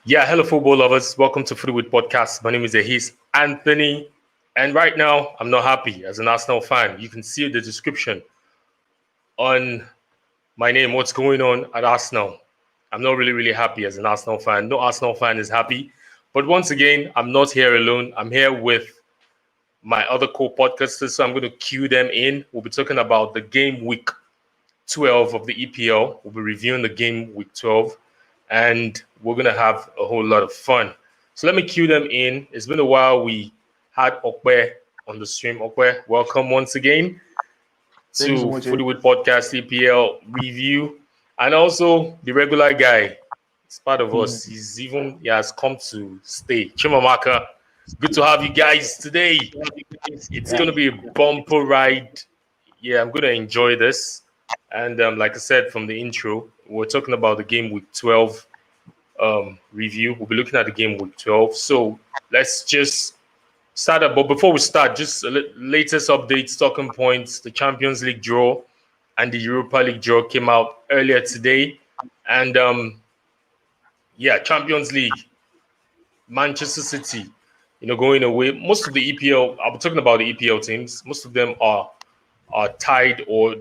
Yeah, hello, football lovers. Welcome to FootyWit podcast. My name is Ehis Anthony, and right now I'm not happy as an Arsenal fan. You can see the description on my name. What's going on at Arsenal? I'm not really happy as an Arsenal fan. No Arsenal fan is happy. But once again, I'm not here alone. I'm here with my other co-podcasters, so I'm going to cue them in. We'll be talking about the game week 12 of the EPL. We'll be reviewing the game week 12, and we're going to have a whole lot of fun. So let me cue them in. It's been a while. We had Okwe on the stream. Okwe, welcome once again to so much, FootyWit Podcast EPL review, and also the regular guy. It's part of us. He has come to stay. Chimamaka, good to have you guys today. It's going to be a bumper ride. Yeah, I'm going to enjoy this. And like I said from the intro, we're talking about the game week 12 review. We'll be looking at the game week 12. So let's just start up. But before we start, just latest updates, talking points. The Champions League draw and the Europa League draw came out earlier today. And Champions League, Manchester City, going away. Most of the EPL, I'll be talking about the EPL teams. Most of them are tied or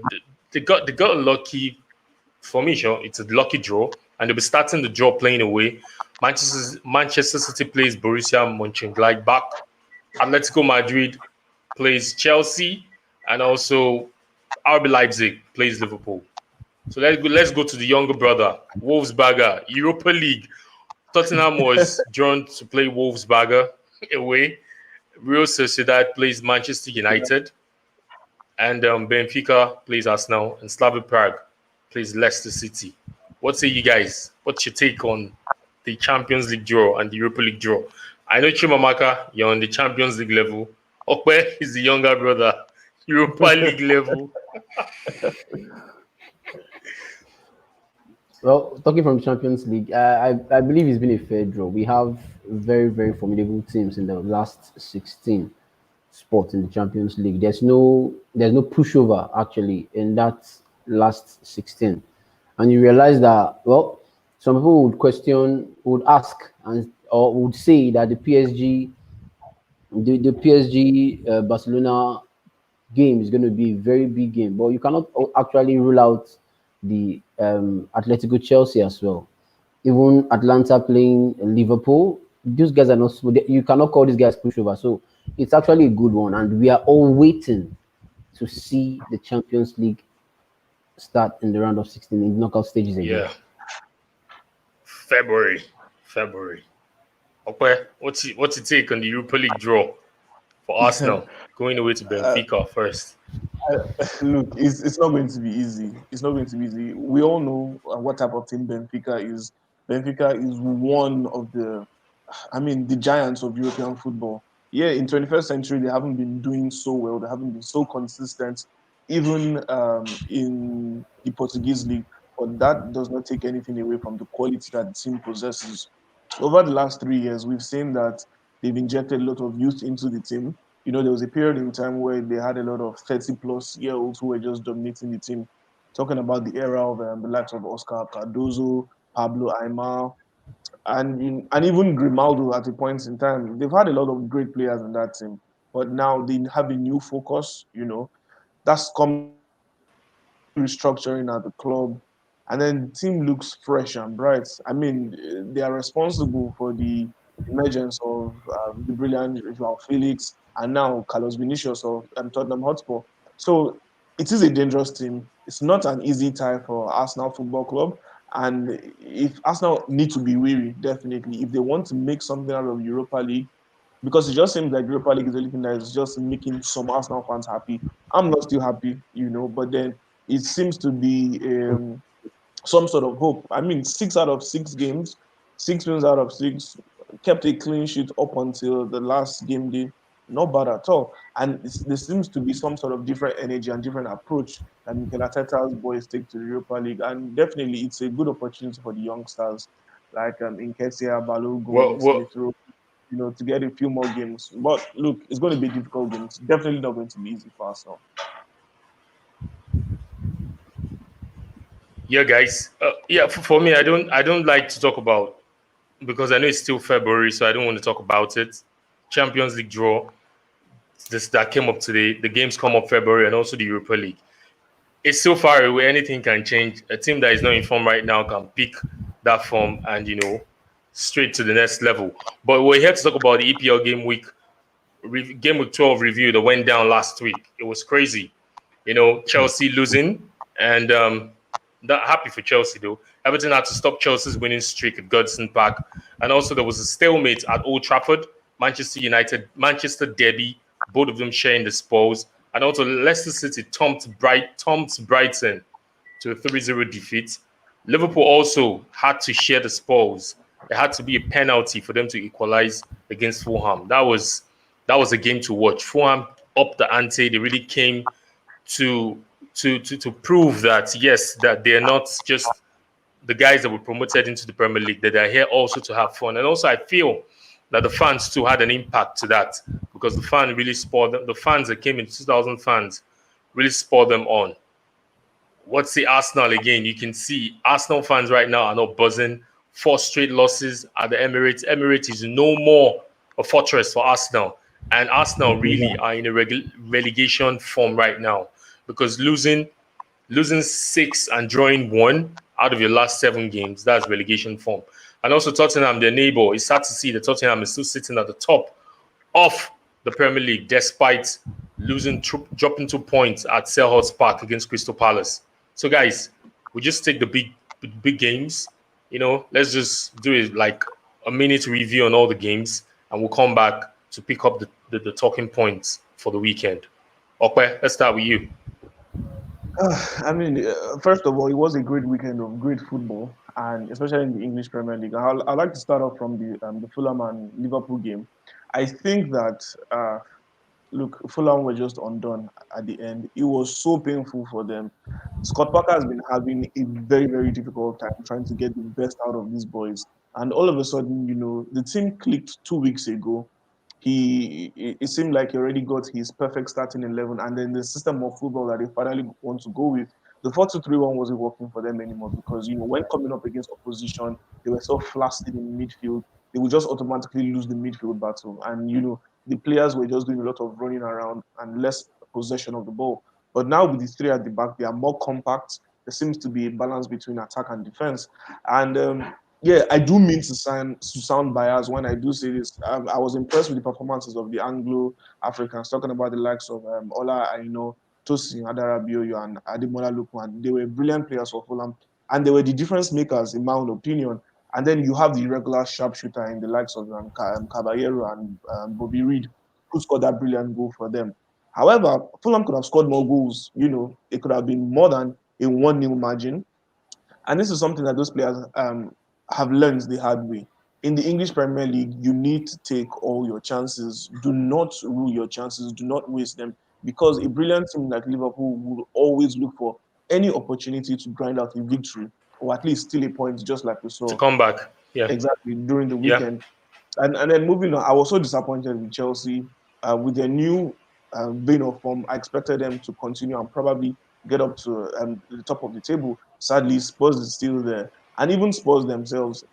they got a lucky formation. It's a lucky draw, and they'll be starting the draw playing away. Manchester City plays Borussia Mönchengladbach. Atletico Madrid plays Chelsea, and also RB Leipzig plays Liverpool. So let's go to the younger brother, Wolfsberger, Europa League. Tottenham was drawn to play Wolfsberger away. Real Sociedad plays Manchester United. And Benfica plays Arsenal, and Slavia Prague plays Leicester City. What say you guys? What's your take on the Champions League draw and the Europa League draw? I know Chimamaka, you're on the Champions League level. Okwe is the younger brother, Europa League level. Well, talking from Champions League, I believe it's been a fair draw. We have very formidable teams in the last 16 spots in the Champions League. There's no pushover actually in that last 16, and you realize that some people would ask or would say that the PSG Barcelona game is going to be a very big game, but you cannot actually rule out the Atletico Chelsea as well. Even Atlanta playing Liverpool, these guys are not. You cannot call these guys pushover. So it's actually a good one, and we are all waiting to see the Champions League start in the round of 16 in knockout stages again. Yeah, February. Okay, what's your take on the Europa League draw for Arsenal going away to Benfica first? Look, it's not going to be easy. It's not going to be easy. We all know what type of team Benfica is. Benfica is one of the giants of European football. Yeah, in 21st century, they haven't been doing so well. They haven't been so consistent, even in the Portuguese league. But that does not take anything away from the quality that the team possesses. Over the last 3 years, we've seen that they've injected a lot of youth into the team. There was a period in time where they had a lot of 30-plus-year-olds who were just dominating the team. Talking about the era of the likes of Oscar Cardozo, Pablo Aimar, and even Grimaldo at a point in time. They've had a lot of great players in that team, but now they have a new focus. That's come restructuring at the club, and then the team looks fresh and bright. They are responsible for the emergence of the brilliant Joao Felix and now Carlos Vinicius of Tottenham Hotspur. So it is a dangerous team. It's not an easy tie for Arsenal Football Club. And if Arsenal need to be wary, definitely, if they want to make something out of Europa League, because it just seems like Europa League is the only thing that is just making some Arsenal fans happy. I'm not still happy, but then it seems to be some sort of hope. 6 out of 6 games, 6 wins out of 6, kept a clean sheet up until the last game day. Not bad at all. And there seems to be some sort of different energy and different approach that Mikel Arteta's boys take to the Europa League. And definitely, it's a good opportunity for the youngsters like Nketiah, Balogun, Smith Rowe, to get a few more games. But look, it's going to be a difficult game. It's definitely not going to be easy for Arsenal. Yeah, guys. For me, I don't like to talk about because I know it's still February, so I don't want to talk about it. Champions League draw, this that came up today. The games come up February, and also the Europa League. It's so far away. Anything can change. A team that is not in form right now can pick that form and straight to the next level. But we're here to talk about the EPL game week 12 review that went down last week. It was crazy. Chelsea losing, and not happy for Chelsea though. Everton had to stop Chelsea's winning streak at Godison Park, and also there was a stalemate at Old Trafford. Manchester United, Manchester derby, both of them sharing the spoils, and also Leicester City thumped Brighton to a 3-0 defeat. Liverpool also had to share the spoils. It had to be a penalty for them to equalize against Fulham. That was a game to watch. Fulham upped the ante. They really came to prove that yes, that they're not just the guys that were promoted into the Premier League, that they're here also to have fun. And also I feel that the fans too had an impact to that, because the fan really spurred them. The fans that came in, 2,000 fans, really spurred them on. What's the Arsenal again? You can see Arsenal fans right now are not buzzing. 4 straight losses at the Emirates. Emirates is no more a fortress for Arsenal. And Arsenal really are in a relegation form right now, because losing 6 and drawing 1 out of your last 7 games, that's relegation form. And also Tottenham, their neighbor, it's sad to see that Tottenham is still sitting at the top of the Premier League despite dropping 2 points at Selhurst Park against Crystal Palace. So guys, we just take the big games. Let's just do it like a minute review on all the games, and we'll come back to pick up the talking points for the weekend. Okay, let's start with you. First of all, it was a great weekend of great football, and especially in the English Premier League. I'd like to start off from the Fulham and Liverpool game. I think that, look, Fulham were just undone at the end. It was so painful for them. Scott Parker has been having a very, very difficult time trying to get the best out of these boys. And all of a sudden, the team clicked 2 weeks ago. It seemed like he already got his perfect starting 11, and then the system of football that they finally want to go with, the 4-2-3-1 wasn't working for them anymore, because when coming up against opposition, they were so flaccid in midfield. They would just automatically lose the midfield battle, and the players were just doing a lot of running around and less possession of the ball. But now with the 3 at the back, they are more compact. There seems to be a balance between attack and defense, and yeah, I do mean to sound biased when I do say this. I was impressed with the performances of the Anglo-Africans, talking about the likes of Ola Aino, Tosin Adarabioyo, and Ademola Lookman. They were brilliant players for Fulham, and they were the difference makers, in my own opinion. And then you have the regular sharpshooter in the likes of Caballero and Bobby Reed, who scored that brilliant goal for them. However, Fulham could have scored more goals. It could have been more than a 1-0 margin. And this is something that those players have learned the hard way. In the English Premier League, you need to take all your chances. Do not rule your chances. Do not waste them, because a brilliant team like Liverpool will always look for any opportunity to grind out a victory, or at least steal a point, just like we To saw come back. Yeah. exactly during the Yeah. weekend. And then moving on, I was so disappointed with Chelsea with their new vein of form. I expected them to continue and probably get up to the top of the table. Sadly, Spurs is still there, and even Spurs themselves.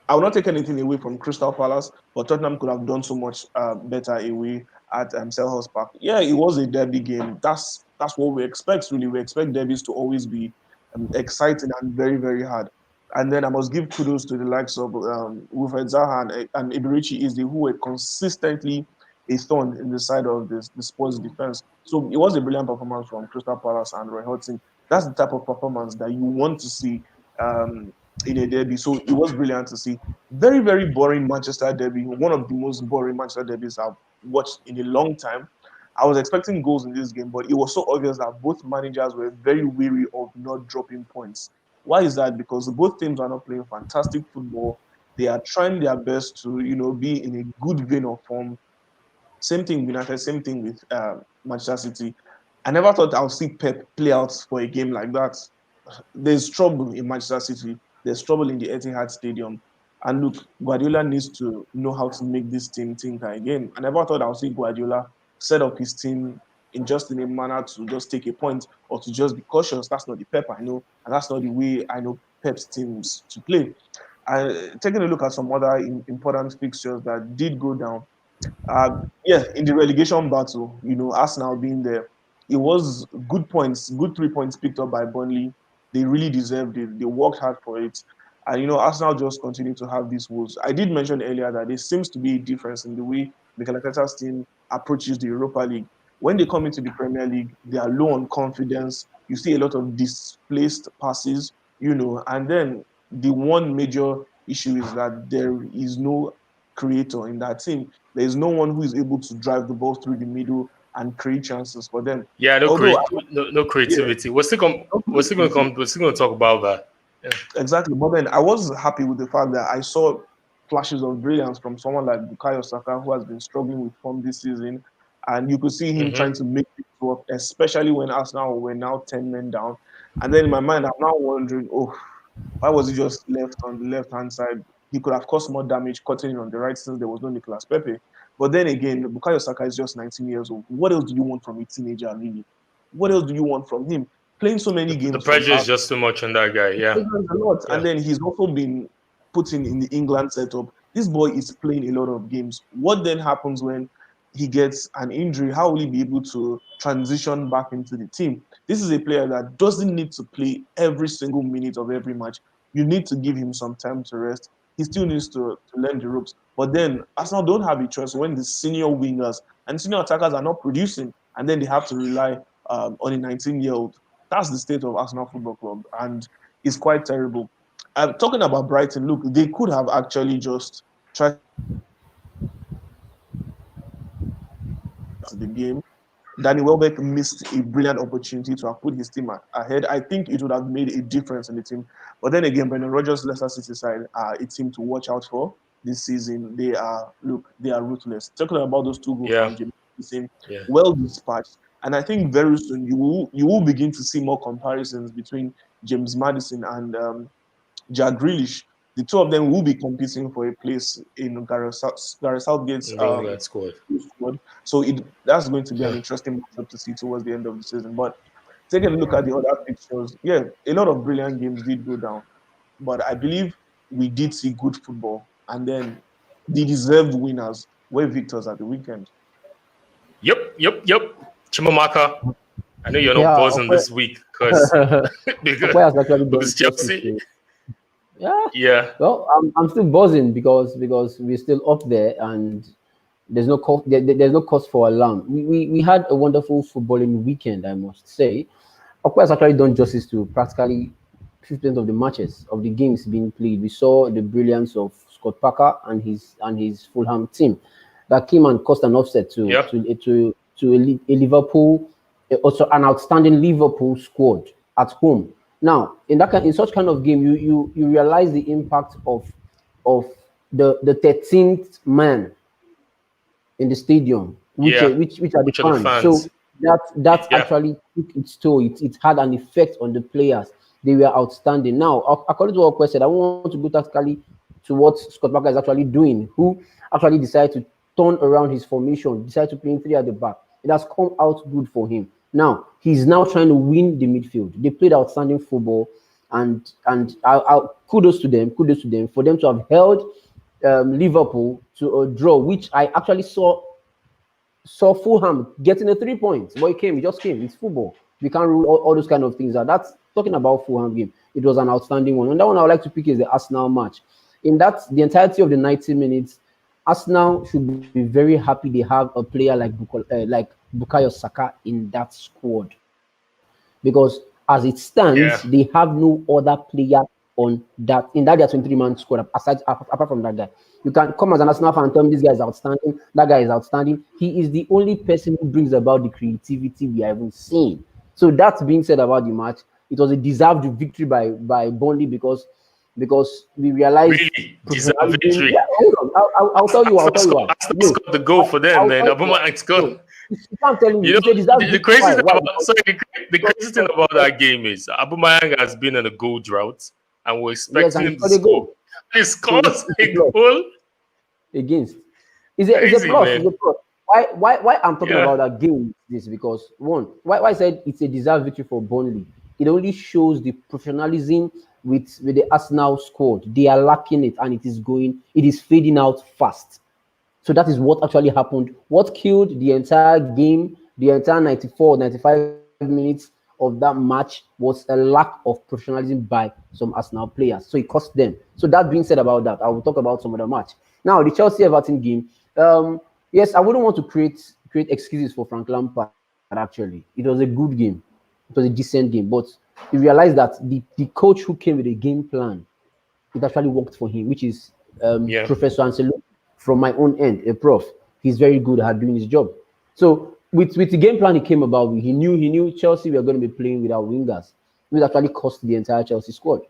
I will not take anything away from Crystal Palace, but Tottenham could have done so much better away at Selhurst Park. Yeah, it was a derby game. That's what we expect, really. We expect derbies to always be exciting and very, very hard. And then I must give kudos to the likes of Wilfred Zaha and Iberici Izzi, who were consistently a thorn in the side of the Spurs defense. So it was a brilliant performance from Crystal Palace and Roy Hodgson. That's the type of performance that you want to see in a derby. So it was brilliant to see. Very, very boring Manchester derby. One of the most boring Manchester derbies I've watched in a long time. I was expecting goals in this game, but it was so obvious that both managers were very weary of not dropping points. Why is that? Because both teams are not playing fantastic football. They are trying their best to, be in a good vein of form. Same thing with United, same thing with Manchester City. I never thought I would see Pep play out for a game like that. There's trouble in Manchester City. There's trouble in the Etihad Stadium. And look, Guardiola needs to know how to make this team think again. I never thought I would see Guardiola set up his team in a manner to just take a point or to just be cautious. That's not the Pep I know, and that's not the way I know Pep's teams to play. Taking a look at some other important fixtures that did go down. Yeah, in the relegation battle, Arsenal being there, it was good points, good 3 points picked up by Burnley. They really deserved it. They worked hard for it. And, Arsenal just continue to have these woes. I did mention earlier that there seems to be a difference in the way Mikel Arteta's team approaches the Europa League. When they come into the Premier League, they are low on confidence. You see a lot of displaced passes, and then the one major issue is that there is no creator in that team. There is no one who is able to drive the ball through the middle and create chances for them. Yeah, Although, no yeah, creativity. We're still going no we're still going to creativity. come. We're still going to talk about that. Yeah. Exactly. But then I was happy with the fact that I saw flashes of brilliance from someone like Bukayo Saka, who has been struggling with form this season. And you could see him trying to make it work, especially when Arsenal were now 10 men down. And then in my mind, I'm now wondering, oh, why was he just left on the left-hand side? He could have caused more damage cutting in on the right since there was no Nicolas Pepe. But then again, Bukayo Saka is just 19 years old. What else do you want from a teenager, really? What else do you want from him? Playing so many The games from pressure is just too much on that guy. Yeah. a lot. Yeah. And then he's also been put in the England setup. This boy is playing a lot of games. What then happens when he gets an injury? How will he be able to transition back into the team? This is a player that doesn't need to play every single minute of every match. You need to give him some time to rest. He still needs to learn the ropes. But then Arsenal don't have a choice when the senior wingers and senior attackers are not producing, and then they have to rely on a 19-year-old. That's the state of Arsenal Football Club, and it's quite terrible. Talking about Brighton, look, they could have actually just tried the game. Danny Welbeck missed a brilliant opportunity to have put his team ahead. I think it would have made a difference in the team. But then again, Brendan Rodgers' Leicester City side are a team to watch out for this season. They are ruthless. Talking about those two goals Yeah. from James Madison, Yeah. well dispatched. And I think very soon you will begin to see more comparisons between James Madison and Jack Grealish. The two of them will be competing for a place in Gareth Southgate's In the England squad. squad. So that's going to be an interesting matchup to see towards the end of the season. But taking a look at the other fixtures, yeah, a lot of brilliant games did go down. But I believe we did see good football. And then the deserved winners were victors at the weekend. Yep. Chimamaka. I know you're not Yeah, buzzing this week because Okoye has actually done because justice Chelsea. to. Yeah. Yeah. Well, I'm still buzzing because we're still up there and there's no cause for alarm. We had a wonderful footballing weekend, I must say. Of course, actually done justice to practically 50% of the matches of the games being played. We saw the brilliance of Scott Parker and his Fulham team that came and caused an offset Yeah. to a Liverpool, also an outstanding Liverpool squad at home. Now, in such kind of game, you realize the impact of the 13th man in the stadium, which Yeah. which are the Which are the fans. So fans? that Yeah. actually took its toll. It had an effect on the players. They were outstanding. Now, according to what Quest said, I want to go tactically to what Scott Parker is actually doing, who actually decided to turn around his formation, decided to play in three at the back. It has come out good for him. Now he's now trying to win the midfield. They played outstanding football, and kudos to them. Kudos to them for them to have held Liverpool to a draw, which I actually saw Fulham getting a 3 points. But it just came. It's football. We can't rule all those kind of things out. That's talking about Fulham game. It was an outstanding one. And that one I would like to pick is the Arsenal match. In that, the entirety of the 90 minutes, Arsenal should be very happy they have a player like Bukayo Saka in that squad. Because as it stands, they Yeah. have no other player in that their 23-man squad apart from that guy. You can come as an Arsenal fan and tell me this guy is outstanding, that guy is outstanding. He is the only person who brings about the creativity we are even seeing. So that being said about the match, it was a deserved victory by Burnley because we realized Really deserve professionalism. victory. Yeah, hold on. I'll tell you. I'll tell you why. Arsenal No, scored the goal for them, I'll man. tell you why. Aubameyang No, scored. you can't tell me. You know, It's a disaster the victory. crazy thing Why? about sorry, the crazy thing about that game is Aubameyang has been on a goal drought, and we're Yes, expecting and he him to scored a score. goal. He So scores it's a a plus goal. against. It's a Crazy, plus. It's man. a plus. Why I'm talking Yeah. about that game is this because one, why I said it's a deserved victory for Burnley it only shows the professionalism with the Arsenal squad. They are lacking it, and it is fading out fast. So that is what actually happened. What killed the entire game, the entire 94, 95 minutes of that match was a lack of professionalism by some Arsenal players. So it cost them. So that being said about that, I will talk about some of the match. Now, the Chelsea Everton game. Yes, I wouldn't want to create excuses for Frank Lampard, actually. It was a good game. It was a decent game. But you realize that the coach who came with a game plan, it actually worked for him, which is Yeah. Professor Ancelotti from my own end, a prof. He's very good at doing his job. So with the game plan he came about, he knew Chelsea were going to be playing without wingers, which actually cost the entire Chelsea squad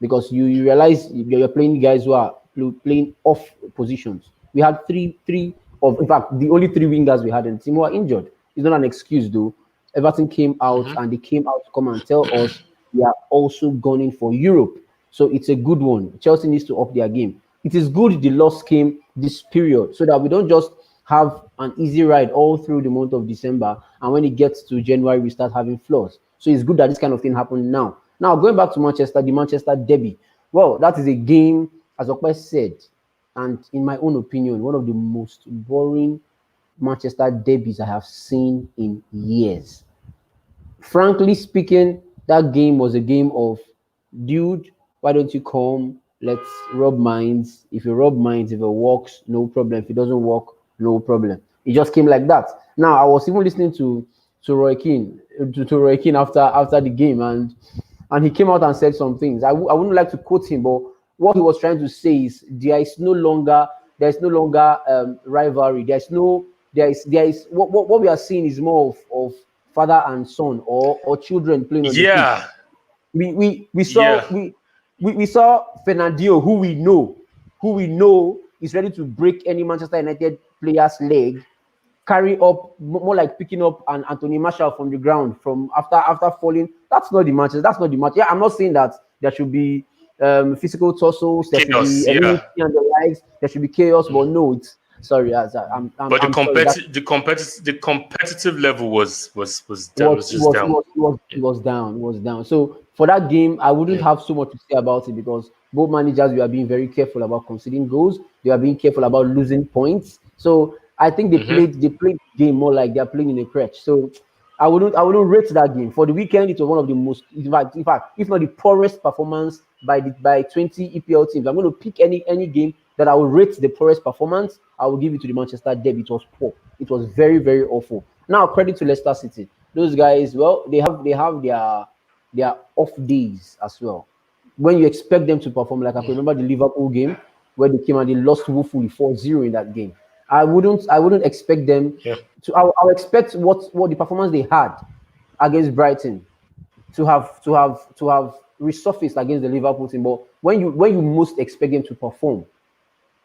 because you realize you're playing guys who are playing off positions. We had three of, in fact, the only three wingers we had in the team who are injured. It's not an excuse though. Everton came out and they came out to come and tell us they are also gunning for Europe. So it's a good one. Chelsea needs to up their game. It is good the loss came this period so that we don't just have an easy ride all through the month of December. And when it gets to January, we start having flaws. So it's good that this kind of thing happened now. Now, going back to Manchester, the Manchester derby. Well, that is a game, as Okwe said, and in my own opinion, one of the most boring Manchester derbies I have seen in years. Frankly speaking, that game was a game of, dude, why don't you come? Let's rub minds. If you rub minds, if it works, no problem. If it doesn't work, no problem. It just came like that. Now, I was even listening to Roy Keane, to Roy Keane after the game, and he came out and said some things. I wouldn't like to quote him, but what he was trying to say is there is no longer rivalry. There is what we are seeing is more of father and son or children playing on the pitch. Yeah. We saw we saw Fernandinho, who we know is ready to break any Manchester United player's leg, carry up more like picking up an Anthony Martial from the ground from after falling. That's not the match. That's not the match. Yeah, I'm not saying that there should be physical tussles, there should Chaos, be yeah. enmity and the likes, there should be chaos, but no, it's sorry, I'm But I'm sorry. the competitive level was down. Was was just down. it was down. It was down. So for that game, I wouldn't Yeah. have so much to say about it because both managers were being very careful about conceding goals. They are being careful about losing points. So I think they played the game more like they're playing in a crutch. So I wouldn't rate that game. For the weekend, it was one of the most, in fact, if not the poorest performance by 20 EPL teams. I'm going to pick any game that I will rate the poorest performance. I will give it to the Manchester derby. It was poor. It was very, very awful. Now, credit to Leicester City. Those guys, well, they have their off days as well. When you expect them to perform, like I can remember the Liverpool game where they came and they lost woefully 4-0 in that game. I wouldn't expect them Yeah. to. I'll expect what the performance they had against Brighton to have resurfaced against the Liverpool team. But when you most expect them to perform,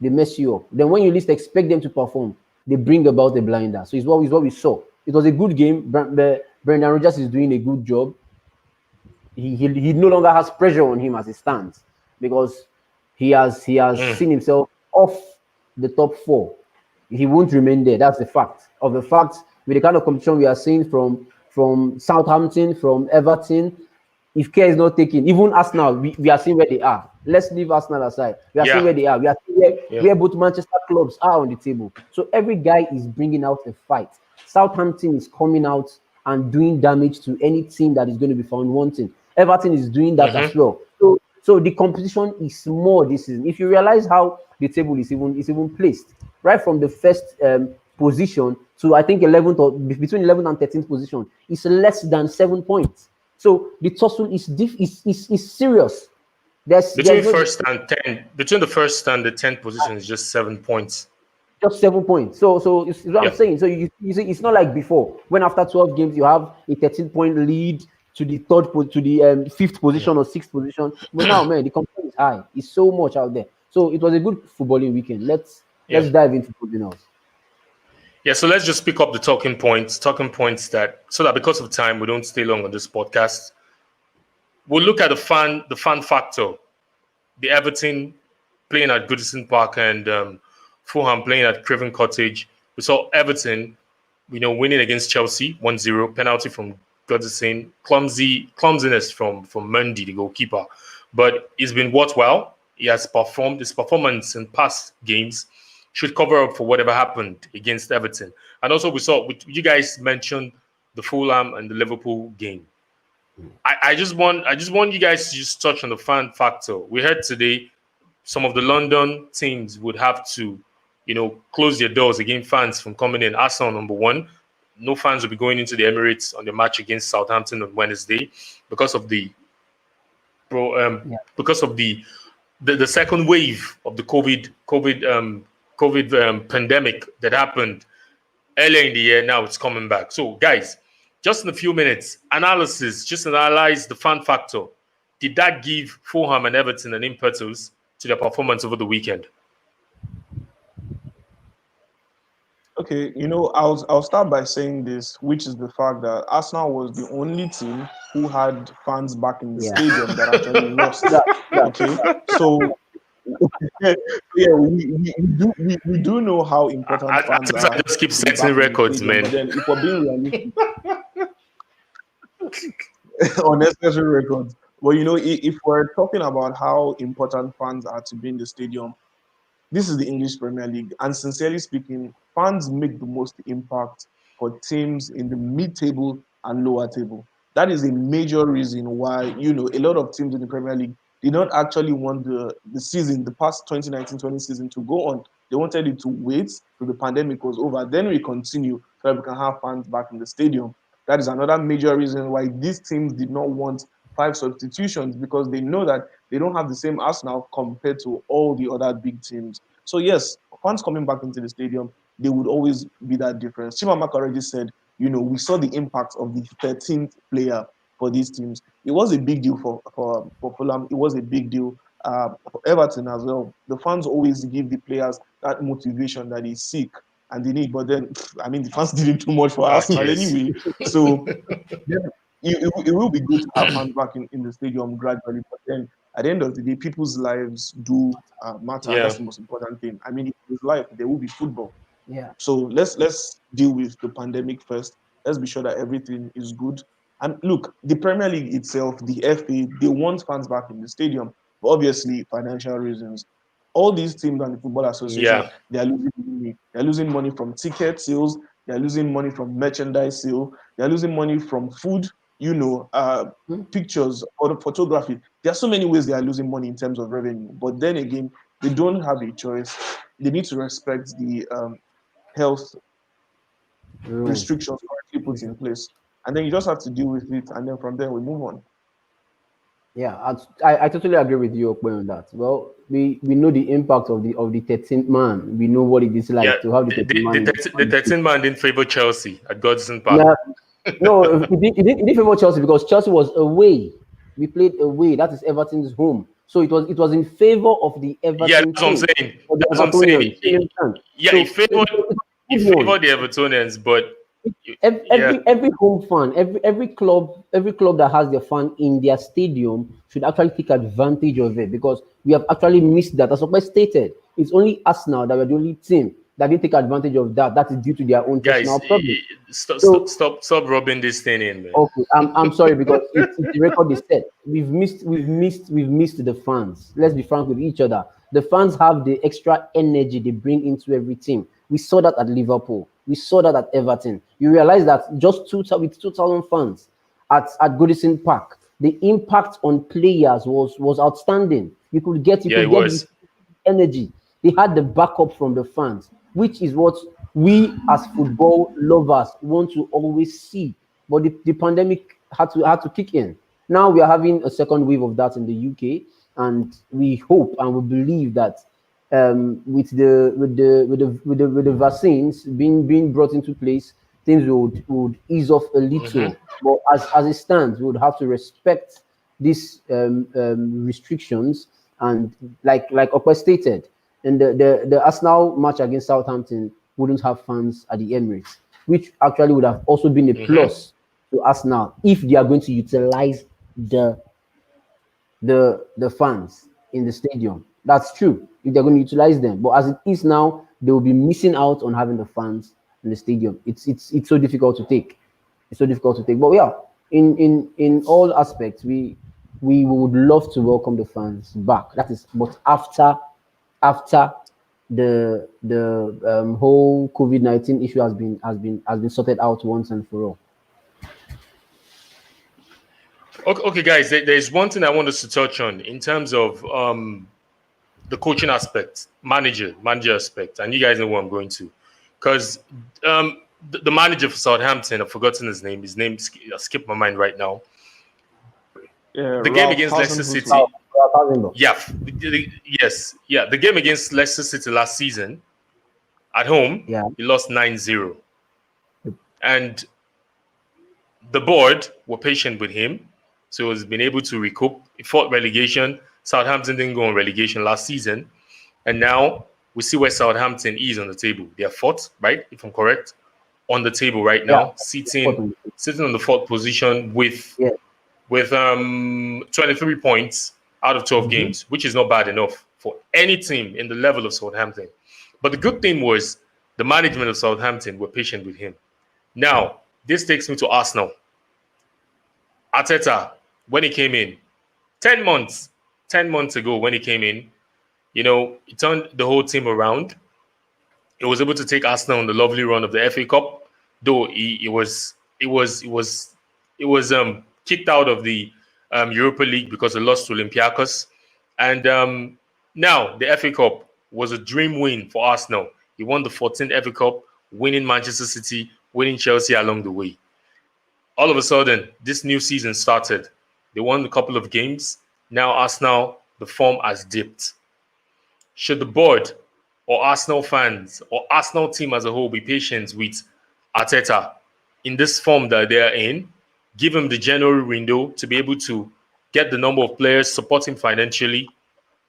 they mess you up. Then when you least expect them to perform, they bring about a blinder. So it's what we saw. It was a good game. Brendan Rodgers is doing a good job. He no longer has pressure on him as it stands because he has seen himself off the top four. He won't remain there. That's the fact. Of the fact with the kind of competition we are seeing from Southampton, from Everton, if care is not taken, even Arsenal, we are seeing where they are. Let's leave Arsenal aside. We are Yeah. seeing where they are. We are seeing where both Manchester clubs are on the table. So every guy is bringing out a fight. Southampton is coming out and doing damage to any team that is going to be found wanting. Everton is doing that as well. So the competition is more this season. If you realize how the table is even placed, right from the first position to I think 11th or between 11th and 13th position, is less than 7 points. So the tussle is serious. Between There's the first and the 10th position is just 7 points. just 7 points. So it's what I'm saying. So you see, it's not like before when after 12 games you have a 13-point lead to the fifth position or sixth position. But now, man, the competition is high. It's so much out there. So it was a good footballing weekend. Let's dive into something else. Yeah, so let's just pick up the talking points that so that because of time we don't stay long on this podcast. We'll look at the fan factor. The Everton playing at Godison Park and Fulham playing at Craven Cottage. We saw Everton, winning against Chelsea 1-0, penalty from Godison, clumsiness from Mendy, the goalkeeper, but he's been worthwhile. He has performed. His performance in past games should cover up for whatever happened against Everton. And also, we saw you guys mentioned the Fulham and the Liverpool game. I just want you guys to just touch on the fan factor. We heard today some of the London teams would have to, close their doors against fans from coming in. Arsenal, number one, no fans will be going into the Emirates on the match against Southampton on Wednesday because of the the second wave of the COVID pandemic that happened earlier in the year. Now it's coming back. So, guys, just in a few minutes, just analyze the fan factor. Did that give Fulham and Everton an impetus to their performance over the weekend? Okay, I'll start by saying this, which is the fact that Arsenal was the only team who had fans back in the stadium that actually lost. Okay, so we do know how important fans are. I just keep setting records, man. But then, if we're being realistic, unnecessary records. Well, if we're talking about how important fans are to be in the stadium, this is the English Premier League, and sincerely speaking, fans make the most impact for teams in the mid-table and lower table. That is a major reason why, a lot of teams in the Premier League did not actually want the season, the past 2019-20 season, to go on. They wanted it to wait till the pandemic was over. Then we continue so that we can have fans back in the stadium. That is another major reason why these teams did not want 5 substitutions, because they know that they don't have the same Arsenal compared to all the other big teams. So yes, fans coming back into the stadium, they would always be that difference. Chimamaka already said, we saw the impact of the 13th player for these teams. It was a big deal for Fulham. It was a big deal for Everton as well. The fans always give the players that motivation that they seek and they need. But then, the fans didn't do much for Arsenal anyway. So yeah, it will be good to have fans back in the stadium gradually. But then, at the end of the day, people's lives do matter. Yeah. That's the most important thing. If there's life, there will be football. Yeah. So let's deal with the pandemic first. Let's be sure that everything is good. And look, the Premier League itself, the FA, they want fans back in the stadium, but obviously financial reasons. All these teams and the Football Association, they are losing money. They're losing money from ticket sales. They're losing money from merchandise sale. They're losing money from food. Pictures or the photography. There are so many ways they are losing money in terms of revenue. But then again, they don't have a choice. They need to respect the health restrictions currently put in place, and then you just have to deal with it, and then from there we move on. Yeah, I totally agree with you, Okwe, on that. Well, we know the impact of the 13th man. We know what it is like to have the 13th man. The 13th man didn't favor Chelsea at Godison Park. No, it didn't favor Chelsea because Chelsea was away. We played away. That is Everton's home. So it was in favor of the Everton. Yeah, that's what I'm saying. That's what I'm saying. Yeah, so, he favored the Evertonians, but every home fan, every club that has their fan in their stadium should actually take advantage of it, because we have actually missed that. As I stated, it's only us now that we're the only team that didn't take advantage of that. That is due to their own personal problems. Stop rubbing this thing in, man. Okay, I'm sorry, because the record is set. We've missed the fans. Let's be frank with each other. The fans have the extra energy they bring into every team. We saw that at Liverpool. We saw that at Everton. You realize that just with 2,000 fans at Godison Park, the impact on players was outstanding. You could get this energy. They had the backup from the fans, which is what we as football lovers want to always see. But the pandemic had to kick in. Now we are having a second wave of that in the UK, and we hope and we believe that with the vaccines being brought into place, things would ease off a little. But as it stands, we would have to respect these restrictions. And like Okwe stated, and the Arsenal match against Southampton wouldn't have fans at the Emirates, which actually would have also been a plus to Arsenal if they are going to utilize the fans in the stadium. That's true if they're going to utilize them. But as it is now, they will be missing out on having the fans in the stadium. It's so difficult to take. It's so difficult to take. But yeah, in all aspects, we would love to welcome the fans back. That is, but after the whole COVID-19 issue has been sorted out once and for all. Okay, guys, there's one thing I want us to touch on in terms of the coaching aspect, manager aspect, and you guys know what I'm going to, because the manager for Southampton, I've forgotten his name. His name skipped my mind right now. Yeah, The game Ralph against Leicester Hasenhuttl. City. Yeah, the game against Leicester City last season at home, Yeah. he lost 9-0. And the board were patient with him, so he's been able to recoup. He fought relegation. Southampton didn't go on relegation last season. And now we see where Southampton is on the table. They are fourth, right? If I'm correct, on the table right Yeah. now, sitting on the fourth position with Yeah. 23 points out of 12 games, which is not bad enough for any team in the level of Southampton. But the good thing was the management of Southampton were patient with him. Now, this takes me to Arsenal. Arteta, when he came in, 10 months ago when he came in, he turned the whole team around. He was able to take Arsenal on the lovely run of the FA Cup, though he was kicked out of the Europa League because he lost to Olympiacos. And now the FA Cup was a dream win for Arsenal. He won the 14th FA Cup, winning Manchester City, winning Chelsea along the way. All of a sudden, this new season started. They won a couple of games. Now Arsenal, the form has dipped. Should the board or Arsenal fans or Arsenal team as a whole be patient with Arteta in this form that they are in? Give him the January window to be able to get the number of players, support him financially,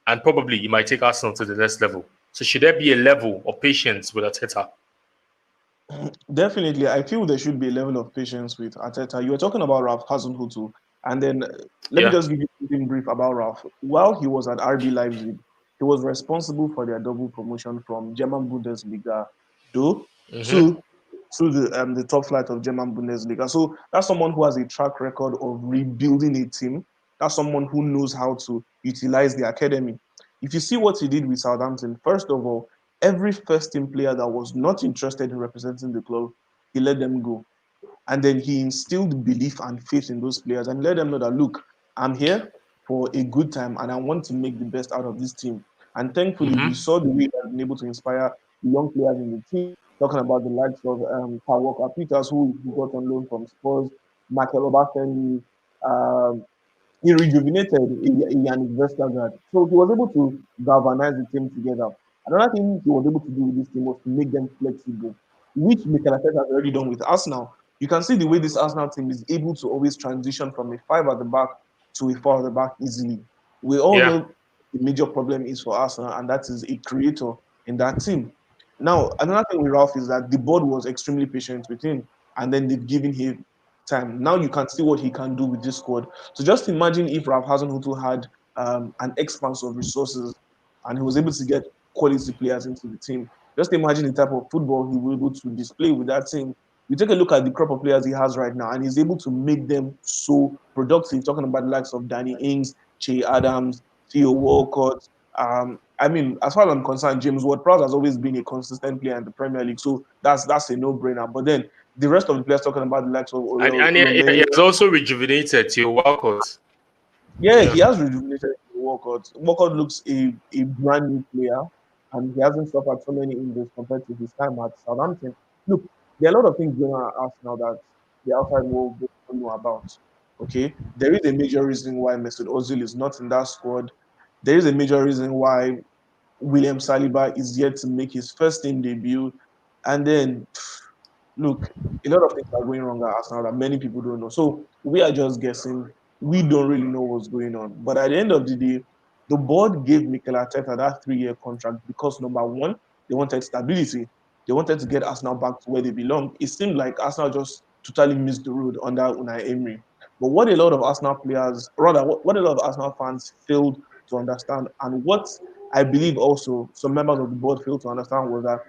and probably he might take Arsenal to the next level. So should there be a level of patience with Arteta? Definitely, I feel there should be a level of patience with Arteta. You were talking about Ralph Hasenhuttl, and then let me Yeah. just give you something brief about Ralph. While he was at RB Leipzig, he was responsible for their double promotion from German Bundesliga to the top flight of German Bundesliga. So that's someone who has a track record of rebuilding a team. That's someone who knows how to utilize the academy. If you see what he did with Southampton, first of all, every first team player that was not interested in representing the club, he let them go. And then he instilled belief and faith in those players and let them know that, look, I'm here for a good time and I want to make the best out of this team. And thankfully, we saw the way he has been able to inspire the young players in the team. Talking about the likes of Kyle Walker-Peters, who he got on loan from Spurs, Michael Obafemi, he rejuvenated Yannick Vestergaard. So he was able to galvanize the team together. Another thing he was able to do with this team was to make them flexible, which Mikel Arteta has already done with Arsenal. You can see the way this Arsenal team is able to always transition from a five at the back to a four at the back easily. We all Yeah. know the major problem is for Arsenal, and that is a creator in that team. Now, another thing with Ralph is that the board was extremely patient with him, and then they've given him time. Now you can see what he can do with this squad. So just imagine if Ralph Hasenhuttl had an expanse of resources and he was able to get quality players into the team. Just imagine the type of football he will be able to display with that team. You take a look at the crop of players he has right now, and he's able to make them so productive. Talking about the likes of Danny Ings, Che Adams, Theo Walcott. As far as I'm concerned, James Ward-Prowse has always been a consistent player in the Premier League, so that's a no-brainer. But then the rest of the players, talking about the likes of Oriol And he Lomeni. has also rejuvenated Theo Walcott. Yeah, he has rejuvenated Walcott. Walcott looks a brand new player, and he hasn't suffered so many injuries compared to his time at Southampton. Look, there are a lot of things going on at Arsenal that the outside world don't know about. Okay, there is a major reason why Mesut Ozil is not in that squad. There is a major reason why William Saliba is yet to make his first team debut, and then look, a lot of things are going wrong at Arsenal that many people don't know. So we are just guessing. We don't really know what's going on. But at the end of the day, the board gave Mikel Arteta that 3-year contract because number one, they wanted stability. They wanted to get Arsenal back to where they belong. It seemed like Arsenal just totally missed the road under Unai Emery. But what a lot of Arsenal players, rather, what a lot of Arsenal fans failed to understand, and what I believe also some members of the board failed to understand was that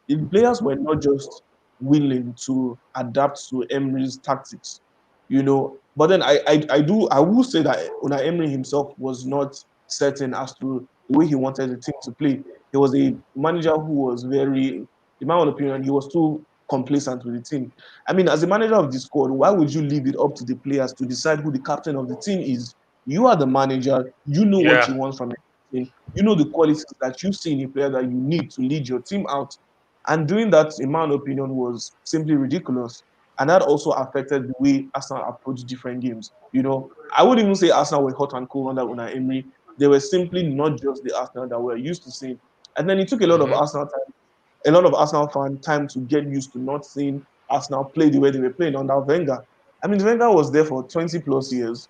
the players were not just willing to adapt to Emery's tactics. You know, But then I will say that Unai Emery himself was not certain as to the way he wanted the team to play. He was a manager who was very, in my own opinion, he was too complacent with the team. I mean, as a manager of the squad, why would you leave it up to the players to decide who the captain of the team is? You are the manager. You know what Yeah, you want from the team. You know the qualities that you see in a player that you need to lead your team out. And doing that, in my own opinion, was simply ridiculous. And that also affected the way Arsenal approached different games. You know, I wouldn't even say Arsenal were hot and cold under Unai Emery. They were simply not just the Arsenal that we're used to seeing. And then it took a lot of hmm Arsenal time, a lot of Arsenal fan time to get used to not seeing Arsenal play the way they were playing under Wenger. I mean, Wenger was there for 20 plus years.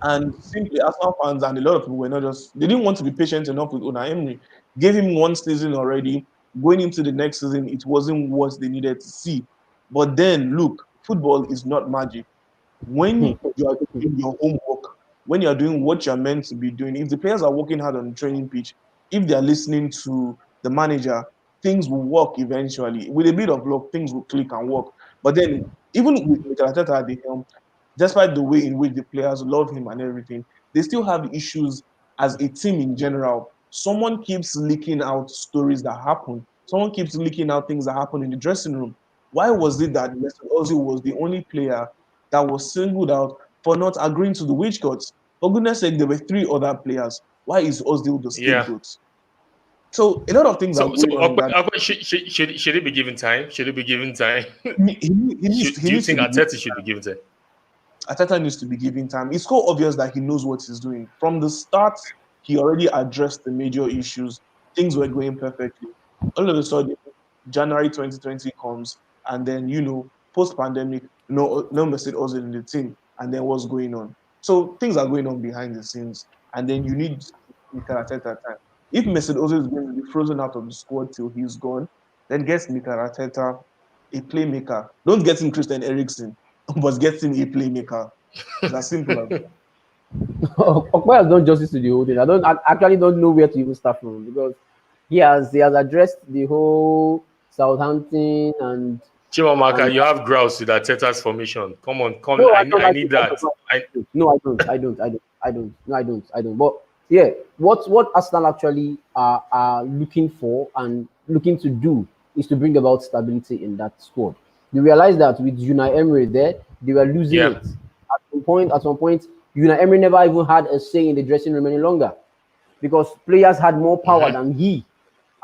And simply, Arsenal fans and a lot of people were not just, they didn't want to be patient enough with Unai Emery. Gave him one season already. Going into the next season, it wasn't what they needed to see. But then, look, football is not magic. When you are doing your homework, when you are doing what you're meant to be doing, if the players are working hard on the training pitch, if they are listening to the manager, things will work eventually. With a bit of luck, things will click and work. But then, even with Mikel Arteta at the helm, despite the way in which the players love him and everything, they still have issues as a team in general. Someone keeps leaking out stories that happen. Someone keeps leaking out things that happen in the dressing room. Why was it that Mesut Ozil was the only player that was singled out for not agreeing to the wage cuts? For goodness sake, there were three other players. Why is Ozil the yeah. scapegoat? So a lot of things are So going on in that. should it be given time? Should it be given time? He Do you needs to think be given. Arteta should be given time? Arteta needs to be given time. It's so obvious that he knows what he's doing. From the start, he already addressed the major issues. Things were going perfectly. All of a sudden, January 2020 comes, and then, post pandemic, no Mesut Ozil in the team, and then what's going on? So things are going on behind the scenes, and then you need Mikel Arteta time. If Mesut Ozil is going to be frozen out of the squad till he's gone, then get Mikel Arteta a playmaker. Don't get him Christian Eriksen, but get him a playmaker. It's as simple as that. Okpa has done justice to the whole thing. I actually don't know where to even start from because he has addressed the whole Southampton and Chimamaka, and you have grouse with Arteta's formation. Come on, come. no, I don't I like it. need that. No, I don't. No, I don't. But yeah, what Arsenal actually are looking for and looking to do is to bring about stability in that squad. They realize that with Unai Emery there, they were losing Yeah. it. At some point, Unai Emery never even had a say in the dressing room any longer because players had more power hmm than he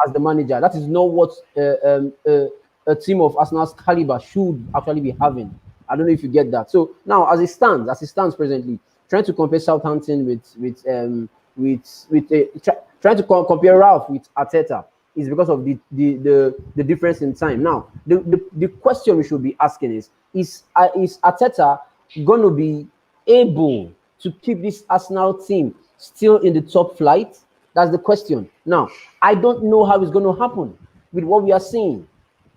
as the manager. That is not what a team of Arsenal's caliber should actually be having. I don't know if you get that. So now, as it stands presently, trying to compare Southampton trying to compare Ralph with Arteta is because of the difference in time. Now, the question we should be asking is Arteta going to be able to keep this Arsenal team still in the top flight? That's the question. Now, I don't know how it's going to happen with what we are seeing.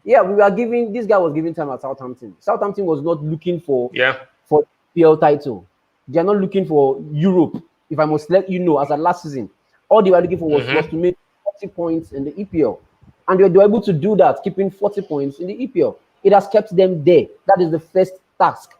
Yeah, this guy was giving time at Southampton. Southampton was not looking Yeah. for PL title. They are not looking for Europe. If I must let you know, as at last season, all they were looking for was hmm to make 40 points in the EPL. And they were able to do that, keeping 40 points in the EPL. It has kept them there. That is the first task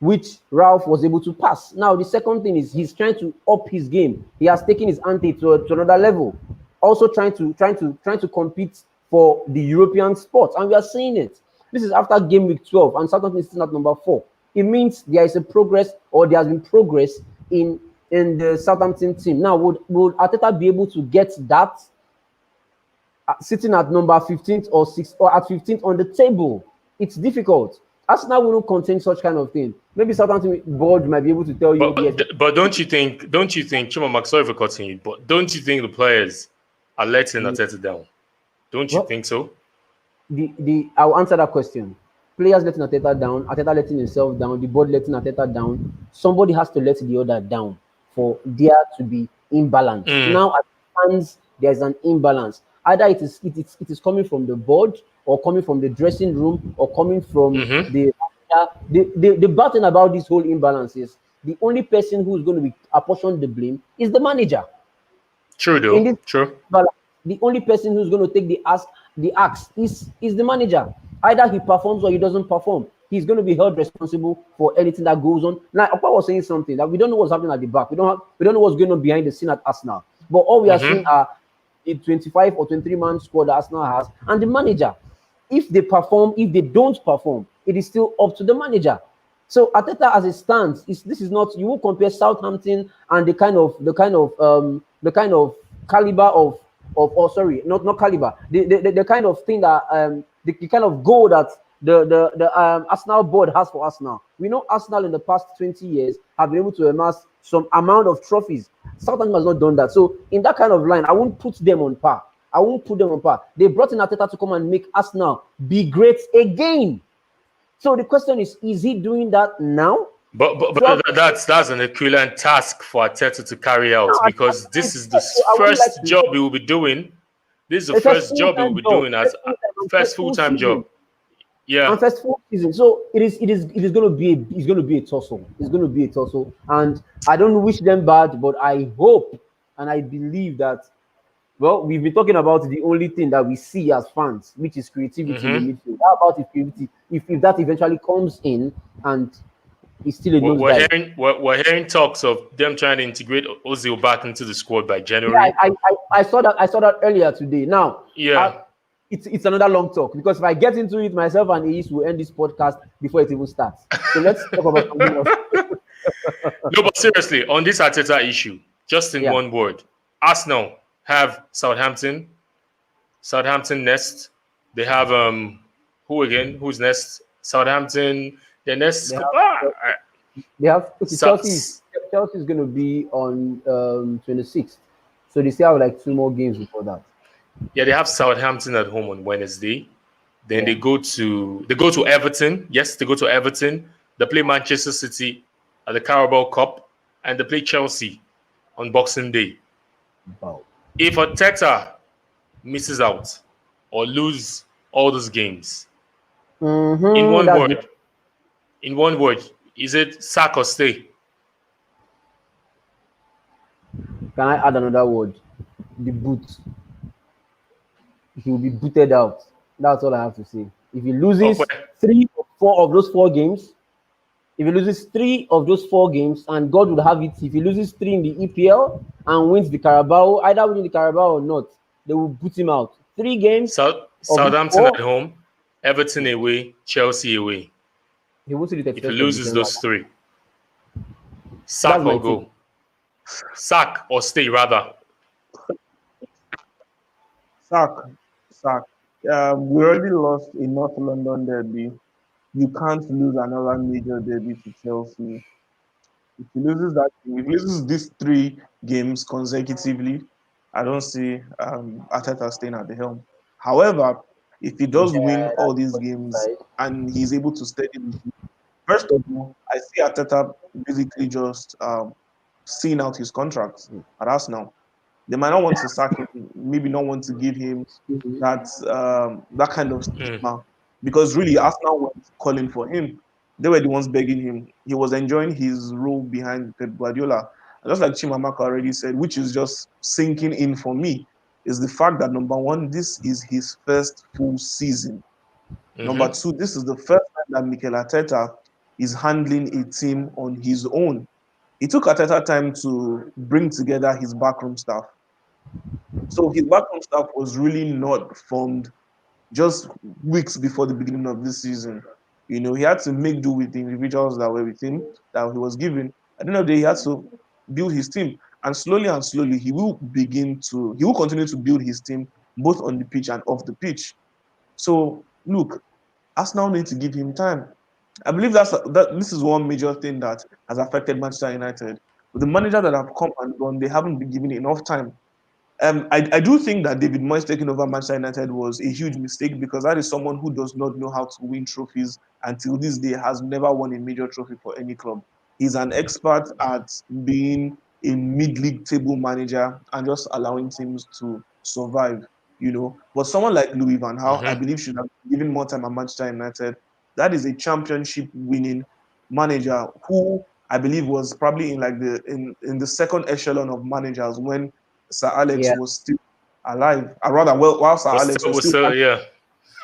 which Ralph was able to pass. Now, the second thing is he's trying to up his game. He has taken his ante to another level. Also trying to compete for the European spot, and we are seeing it. This is after game week 12, and Southampton is still at number 4. It means there is a progress, or there has been progress in the Southampton team. Now, would Arteta be able to get that sitting at number 15th or 6th or at 15th on the table? It's difficult. Arsenal wouldn't contain such kind of thing. Maybe Southampton board might be able to tell you, yes. But don't you think Chimamaka, sorry for cutting you, but don't you think the players are letting Arteta down? Don't you Well, think so? I'll answer that question. Players letting Arteta down, Arteta letting himself down, the board letting Arteta down. Somebody has to let the other down for there to be imbalance. Mm. Now, at times there's an imbalance. Either it is coming from the board, or coming from the dressing room, or coming from hmm the bad thing about this whole imbalance is the only person who's going to be apportioned the blame is the manager. True In though. this True. balance, the only person who's going to take the axe is the manager. Either he performs or he doesn't perform. he's going to be held responsible for anything that goes on. Now, Opa was saying something that we don't know what's happening at the back. We don't know what's going on behind the scene at Arsenal. But all we are seeing are the 25 or 23 man squad that Arsenal has and the manager. If they perform, if they don't perform, it is still up to the manager. So Arteta, as it stands, this is not, you will compare Southampton and the kind of caliber of oh sorry, not caliber, the kind of thing that the kind of goal that the Arsenal board has for Arsenal. We know Arsenal in the past 20 years have been able to amass some amount of trophies. Southampton has not done that. So in that kind of line, I won't put them on par. I won't put them on par. They brought in Arteta to come and make Arsenal be great again. So the question is he doing that now? But that's an equivalent task for Arteta to carry out, because this is the first job he will be doing. This is the first job he will be doing as first full-time job. Yeah. And first full season. So it is going to be a tussle. It's going to be a tussle, and I don't wish them bad, but I hope and I believe that. Well, we've been talking about the only thing that we see as fans, which is creativity in the midfield. How about if creativity, if that eventually comes in and he's still a nosedive? We're hearing talks of them trying to integrate Ozil back into the squad by January. Yeah, I saw that earlier today. Now, it's another long talk, because if I get into it, myself and Ehis will end this podcast before it even starts. So let's talk about something else. No, but seriously, on this Arteta issue, just in one word, Arsenal have Southampton next. They have who again? Who's next? Southampton. Their next. They have Chelsea. Chelsea is going to be on 26th, so they still have like 2 more games before that. Yeah, they have Southampton at home on Wednesday. Then they go to Everton. Yes, they go to Everton. They play Manchester City at the Carabao Cup, and they play Chelsea on Boxing Day. Wow. If Arteta misses out or lose all those games, in one word, is it sack or stay? Can I add another word? The boot. He will be booted out. That's all I have to say. If he loses 3 or 4 of those 4 games, and God would have it, if he loses 3 in the EPL and wins the Carabao, either winning the Carabao or not, they will boot him out. 3 games. Southampton at home, Everton away, Chelsea away. He won't see the if he loses those 3, sack or go? Sack or stay, rather. Sack. We already lost in North London derby. You can't lose another major derby to Chelsea. If he loses these 3 games consecutively, I don't see Arteta staying at the helm. However, if he does win all these games and he's able to steady the, first of all, I see Arteta basically just seeing out his contract at Arsenal. They might not want to sack him, maybe not want to give him that kind of stigma, because really Arsenal were calling for him. They were the ones begging him. He was enjoying his role behind Pep Guardiola. And just like Chimamaka already said, which is just sinking in for me, is the fact that, number 1, this is his first full season. Number 2, this is the first time that Mikel Arteta is handling a team on his own. It took Arteta time to bring together his backroom staff. So his backroom staff was really not formed just weeks before the beginning of this season. You know, he had to make do with the individuals that were with him, that he was given. At the end of the day, he had to build his team. And slowly, he will continue to build his team, both on the pitch and off the pitch. So, look, Arsenal need to give him time. I believe this is one major thing that has affected Manchester United. With the managers that have come and gone, they haven't been given enough time. I do think that David Moyes taking over Manchester United was a huge mistake, because that is someone who does not know how to win trophies. Until this day, has never won a major trophy for any club. He's an expert at being a mid-league table manager and just allowing teams to survive, you know. But someone like Louis van Gaal, I believe, should have given more time at Manchester United. That is a championship-winning manager who I believe was probably in like the second echelon of managers when Sir Alex was still alive. While Sir Alex was still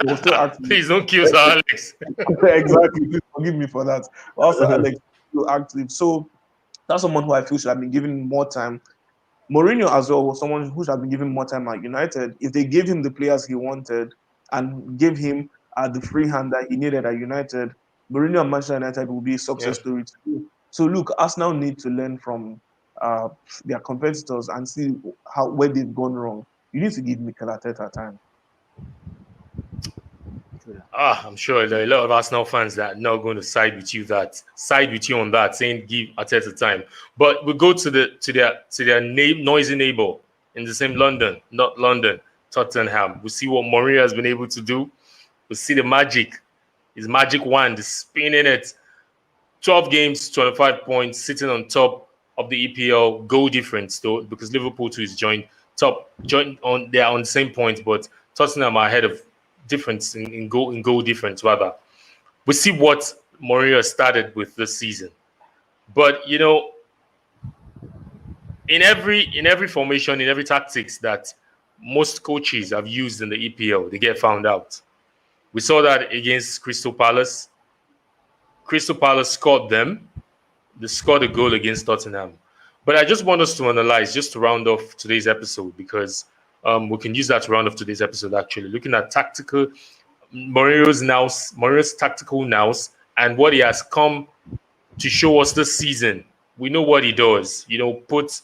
He was still active. Please don't kill Sir Alex. Exactly. Please forgive me for that. Also, Alex still active. So that's someone who I feel should have been given more time. Mourinho as well was someone who should have been given more time at United. If they gave him the players he wanted and gave him the free hand that he needed at United, Mourinho and Manchester United will be a Yeah. success story too. So look, Arsenal need to learn from uh, their competitors and see how where they've gone wrong. You need to give Mikel Arteta time. I'm sure there are a lot of Arsenal fans that are not going to side with you on that, saying give Arteta time. But we go to their noisy neighbor in the same London, not London, Tottenham. We see what Mourinho has been able to do. We see the magic, his magic wand is spinning it. 12 games, 25 points, sitting on top of the EPL goal difference, though, because Liverpool too is joined on, they are on the same point, but Tottenham are ahead of difference in goal difference rather. We see what Mourinho started with this season. But in every formation, in every tactics that most coaches have used in the EPL, they get found out. We saw that against Crystal Palace. Crystal Palace scored them. They scored a goal against Tottenham. But I just want us to analyze, just to round off today's episode, because we can use that to round off today's episode, actually. Looking at Mourinho's tactical nous, and what he has come to show us this season. We know what he does. Put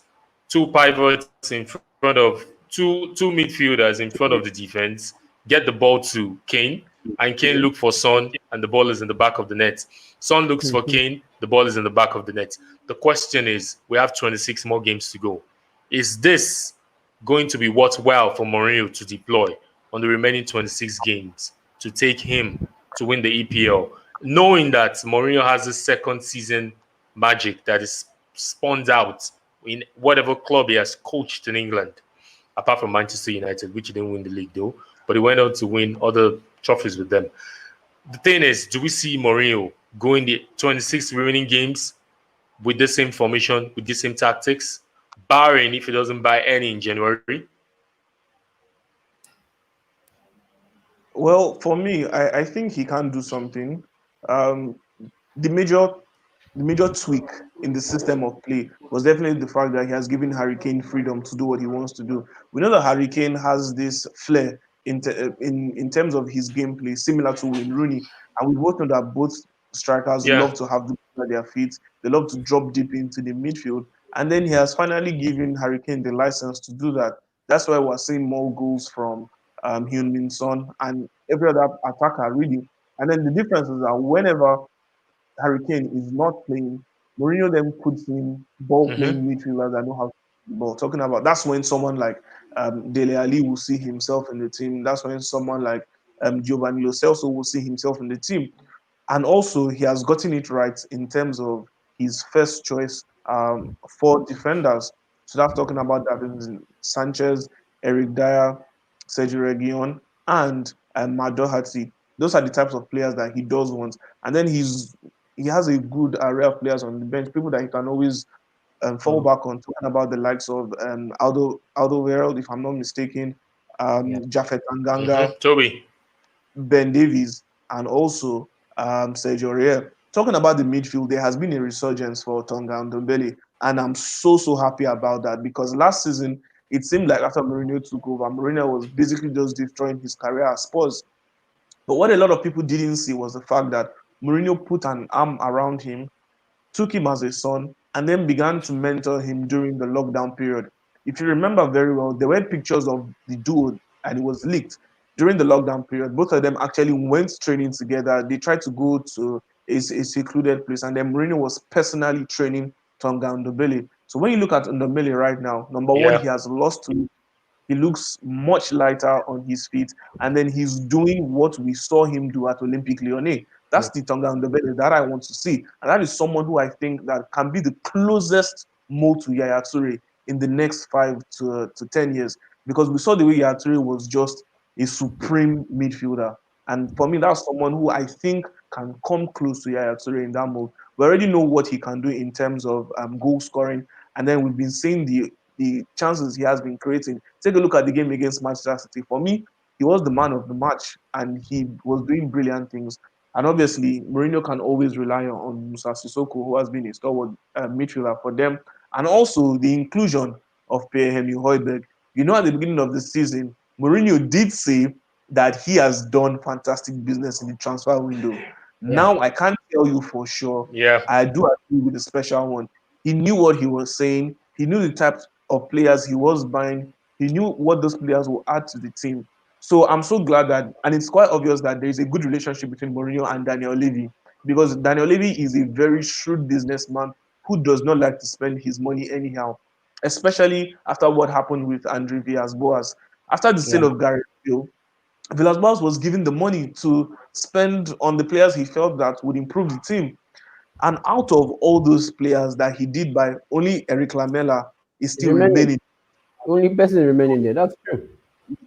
two pivots in front of two midfielders in front of the defense, get the ball to Kane, and Kane look for Son, and the ball is in the back of the net. Son looks for Kane, the ball is in the back of the net. The question is, we have 26 more games to go. Is this going to be worthwhile for Mourinho to deploy on the remaining 26 games to take him to win the EPL, knowing that Mourinho has a second season magic that is spawns out in whatever club he has coached in England, apart from Manchester United, which he didn't win the league though, but he went on to win other trophies with them. The thing is, do we see Mourinho going the 26 remaining games with the same formation, with the same tactics, barring if he doesn't buy any in January? Well, for me, I think he can do something. Um, the major tweak in the system of play was definitely the fact that he has given Harry Kane freedom to do what he wants to do. We know that Harry Kane has this flair in terms of his gameplay, similar to Wayne Rooney, and we both know that both strikers Yeah. love to have the ball at their feet. They love to drop deep into the midfield, and then he has finally given Harry Kane the license to do that. That's why we're seeing more goals from Heung-min Son and every other attacker, really. And then the difference is that whenever Harry Kane is not playing, Mourinho then puts in ball playing midfielders that know how to play the ball. Talking about that's when someone like Dele Alli will see himself in the team. That's when someone like Giovanni Lo Celso will see himself in the team. And also, he has gotten it right in terms of his first choice for defenders. So that's talking about that Sanchez, Eric Dyer, Sergio Reguilon, and Matt Doherty. Those are the types of players that he does want. And then he has a good array of players on the bench, people that he can always fall back on. Talking about the likes of Aldo if I'm not mistaken, Yeah. Jafet Tanganga, Toby. Ben Davies, and also Sergio Aurier. Talking about the midfield, there has been a resurgence for Tonga and Ndombele, and I'm so happy about that because last season it seemed like after Mourinho took over, Mourinho was basically just destroying his career at Spurs. But what a lot of people didn't see was the fact that Mourinho put an arm around him, took him as a son, and then began to mentor him during the lockdown period. If you remember very well, there were pictures of the duo, and it was leaked during the lockdown period. Both of them actually went training together. They tried to go to a secluded place, and then Mourinho was personally training Tonga Ndombele. So when you look at Ndombele right now, number one, Yeah. he has lost to he looks much lighter on his feet, and then he's doing what we saw him do at Olympic Lyonnais. That's the Tonga Ndombele that I want to see, and that is someone who I think that can be the closest mold to Yaya Toure in the next 5 to 10 years. Because we saw the way Yaya Toure was just a supreme midfielder, and for me, that's someone who I think can come close to Yaya Toure in that mold. We already know what he can do in terms of goal scoring, and then we've been seeing the chances he has been creating. Take a look at the game against Manchester City. For me, he was the man of the match, and he was doing brilliant things. And obviously, Mourinho can always rely on Musa Sissoko, who has been a stalwart midfielder for them, and also the inclusion of Pierre-Emile Højbjerg. You know, at the beginning of the season, Mourinho did say that he has done fantastic business in the transfer window. Yeah. Now, I can't tell you for sure. Yeah. I do agree with the special one. He knew what he was saying. He knew the types of players he was buying. He knew what those players will add to the team. So I'm so glad that, and it's quite obvious that there is a good relationship between Mourinho and Daniel Levy, because Daniel Levy is a very shrewd businessman who does not like to spend his money anyhow, especially after what happened with Andre Villas-Boas. After the sale Yeah. of Gareth Bale, Villas-Boas was given the money to spend on the players he felt that would improve the team. And out of all those players that he did buy, only Eric Lamela is It's still remaining. remaining. Only person remaining there. That's true.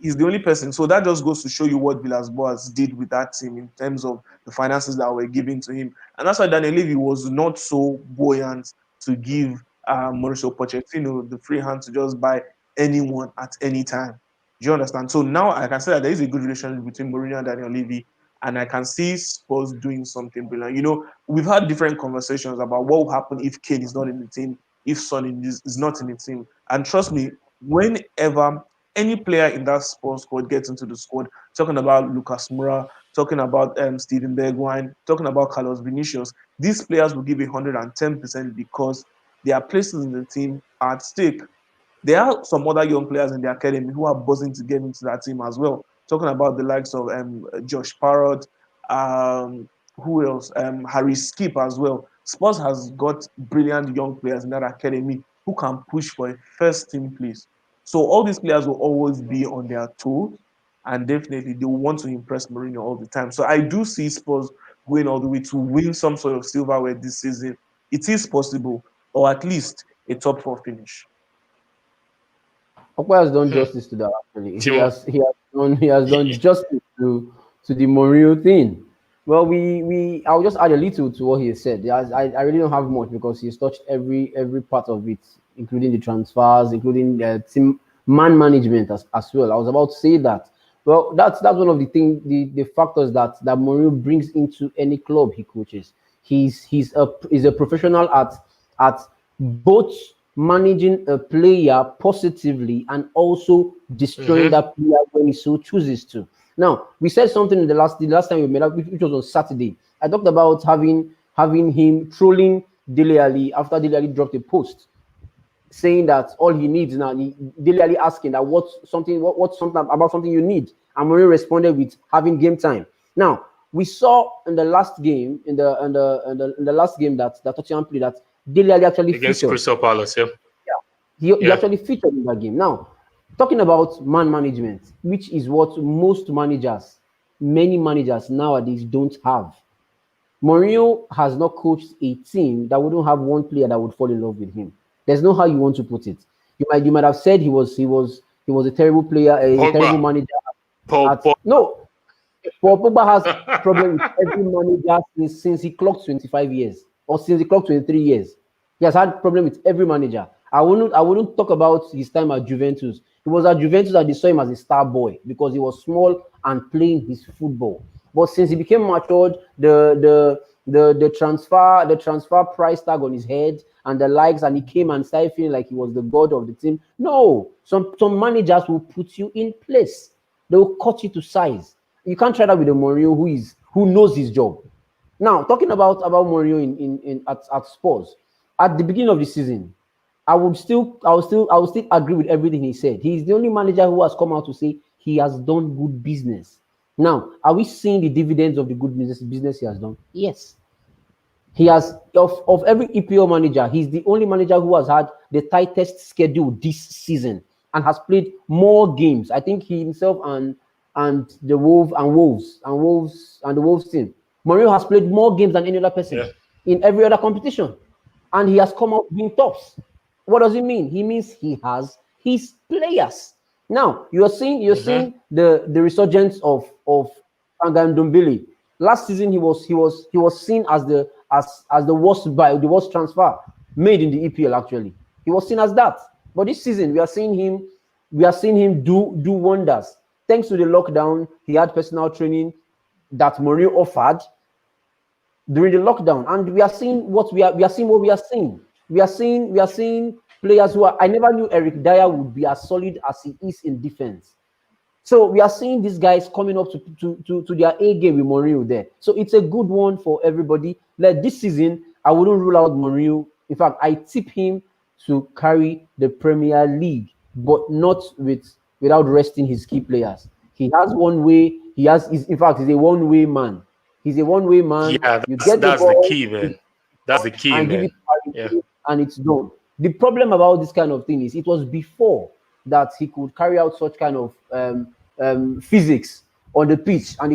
He's the only person. So that just goes to show you what Villas-Boas did with that team in terms of the finances that were given to him. And that's why Daniel Levy was not so buoyant to give Mauricio Pochettino the free hand to just buy anyone at any time. Do you understand? So now I can say that there is a good relationship between Mourinho and Daniel Levy, and I can see Spurs doing something brilliant. You know, we've had different conversations about what will happen if Kane is not in the team, if Son is not in the team. And trust me, whenever any player in that Spurs squad gets into the squad, talking about Lucas Moura, talking about Steven Bergwijn, talking about Carlos Vinicius, these players will give 110% because their places in the team are at stake. There are some other young players in the academy who are buzzing to get into that team as well. Talking about the likes of Josh Parrott, um, who else? Harry Skip as well. Spurs has got brilliant young players in that academy who can push for a first team place. So all these players will always be on their toes, and definitely they will want to impress Mourinho all the time. So I do see Spurs going all the way to win some sort of silverware this season. It is possible, or at least a top four finish. Okpa has done justice to that. Actually, Timo. he has done justice to the Mourinho thing. Well, I'll just add a little to what he said. I really don't have much because he's touched every part of it, including the transfers, including team man management as well. I was about to say that. Well, that's one of the thing, the factors that Mourinho brings into any club he coaches. He's a professional at both managing a player positively and also destroying that player when he so chooses to. Now, we said something in the last time we met up, which was on Saturday. I talked about having him trolling Dele Alli after Dele Alli dropped a post saying that all he needs now, Dele Alli asking that what's something about something you need, and Mourinho responded with having game time. Now, we saw in the last game, in the last game that Tottenham played, that Dele Alli actually Against featured. Crystal Palace, yeah. He actually featured in that game. Now, talking about man management, which is what many managers nowadays don't have. Mourinho has not coached a team that wouldn't have one player that would fall in love with him. There's no how you want to put it. You might have said he was a terrible player, a terrible manager. No, Paul Pogba has problem with every manager since he clocked 25 years or since he clocked 23 years. He has had problem with every manager. I wouldn't talk about his time at Juventus. It was at Juventus that they saw him as a star boy because he was small and playing his football. But since he became matured, the transfer price tag on his head and the likes, and he came and started feeling like he was the god of the team. No, some managers will put you in place. They will cut you to size. You can't try that with a Mourinho who knows his job. Now, talking about Mourinho at Spurs, at the beginning of the season, I will still agree with everything he said. He's the only manager who has come out to say he has done good business. Now, are we seeing the dividends of the good business he has done? Yes. He has of every EPL manager, he's the only manager who has had the tightest schedule this season and has played more games. I think he himself and the Wolves team. Mourinho has played more games than any other person in every other competition, and he has come out being tops. What does it mean? He means he has his players. Now you're seeing the resurgence of Ndombele. Last season he was seen as the worst transfer made in the EPL. Actually, he was seen as that. But this season we are seeing him do wonders. thanks to the lockdown, he had personal training that Mourinho offered during the lockdown, and we are seeing what we are seeing what we are seeing. We are seeing players who are. I never knew Eric Dyer would be as solid as he is in defense. So we are seeing these guys coming up to their A game with Mourinho there. So it's a good one for everybody. Like this season, I wouldn't rule out Mourinho. In fact, I tip him to carry the Premier League, but not without resting his key players. He has one way. In fact, he's a one-way man. He's a one-way man. Yeah, You get the that's the ball key, man. That's the key, and give it man. to Harry Yeah. Kane, and it's done. The problem about this kind of thing is it was before that he could carry out such kind of physics on the pitch, and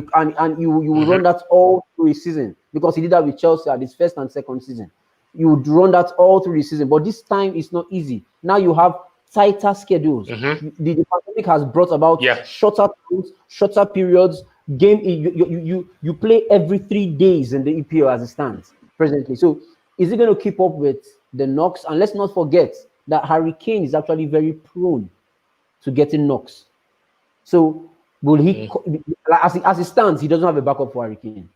you will run that all through his season, because he did that with Chelsea at his first and second season. You would run that all through the season, but this time it's not easy. Now you have tighter schedules. The pandemic has brought about shorter times, shorter periods. Game you play every 3 days in the EPL as it stands presently. So is he going to keep up with the knocks? And let's not forget that Harry Kane is actually very prone to getting knocks. So will he, as it stands, he doesn't have a backup for Harry Kane.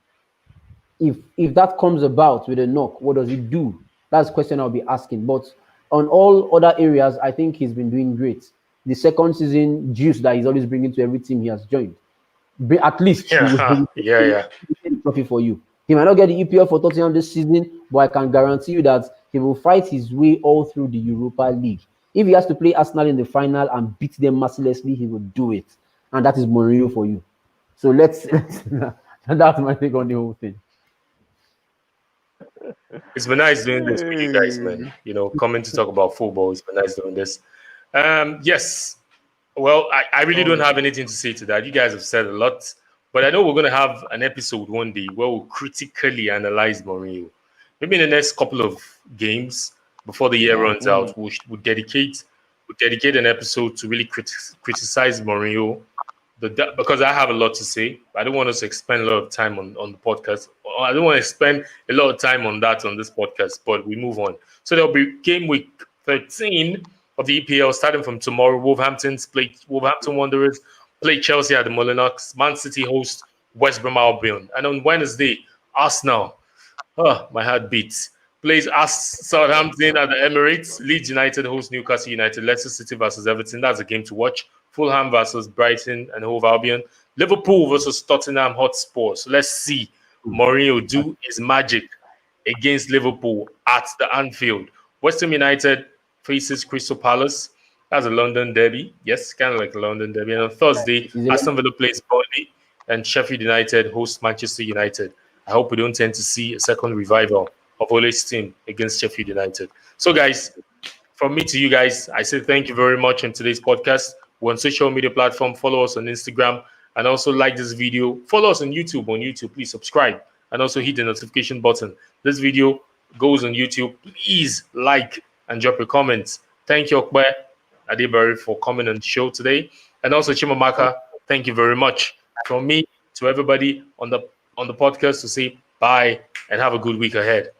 If that comes about with a knock, what does he do? That's the question I'll be asking. But on all other areas, I think he's been doing great. The second season juice that he's always bringing to every team he has joined. At least he will trophy for you. He might not get the EPL for Tottenham this season, but I can guarantee you that he will fight his way all through the Europa League. If he has to play Arsenal in the final and beat them mercilessly, he will do it. And that is Mourinho for you. So let's that's my take on the whole thing. It's been nice doing this with you guys, man. You know, coming to talk about football. It's been nice doing this. Yes. Well, I really don't have anything to say to that. You guys have said a lot. But I know we're going to have an episode one day where we'll critically analyze Mourinho. Maybe in the next couple of games before the year runs out, we'll dedicate an episode to really criticize Mourinho. Because I have a lot to say. I don't want us to expend a lot of time on the podcast. I don't want to spend a lot of time on that on this podcast, but we move on. So there'll be game week 13 of the EPL starting from tomorrow. Wolverhampton Wanderers play Chelsea at the Molyneux. Man City host West Brom Albion. And on Wednesday, Arsenal, my heart beats, plays Southampton at the Emirates. Leeds United host Newcastle United. Leicester City versus Everton. That's a game to watch. Fulham versus Brighton and Hove Albion. Liverpool versus Tottenham Hotspur. So let's see Mourinho do his magic against Liverpool at the Anfield. West Ham United faces Crystal Palace. That's a London derby. Yes, kind of like a London derby. And on Thursday, Aston Villa plays Burnley and Sheffield United hosts Manchester United. I hope we don't tend to see a second revival of Ole's team against Sheffield United. So, guys, from me to you guys, I say thank you very much on today's podcast. We're on social media platform. Follow us on Instagram and also like this video. Follow us on YouTube. Please subscribe and also hit the notification button. This video goes on YouTube. Please like and drop your comments. Thank you, Okbe Adebari, for coming on the show today. And also Chimamaka, thank you very much. From me to everybody on the podcast to say bye and have a good week ahead.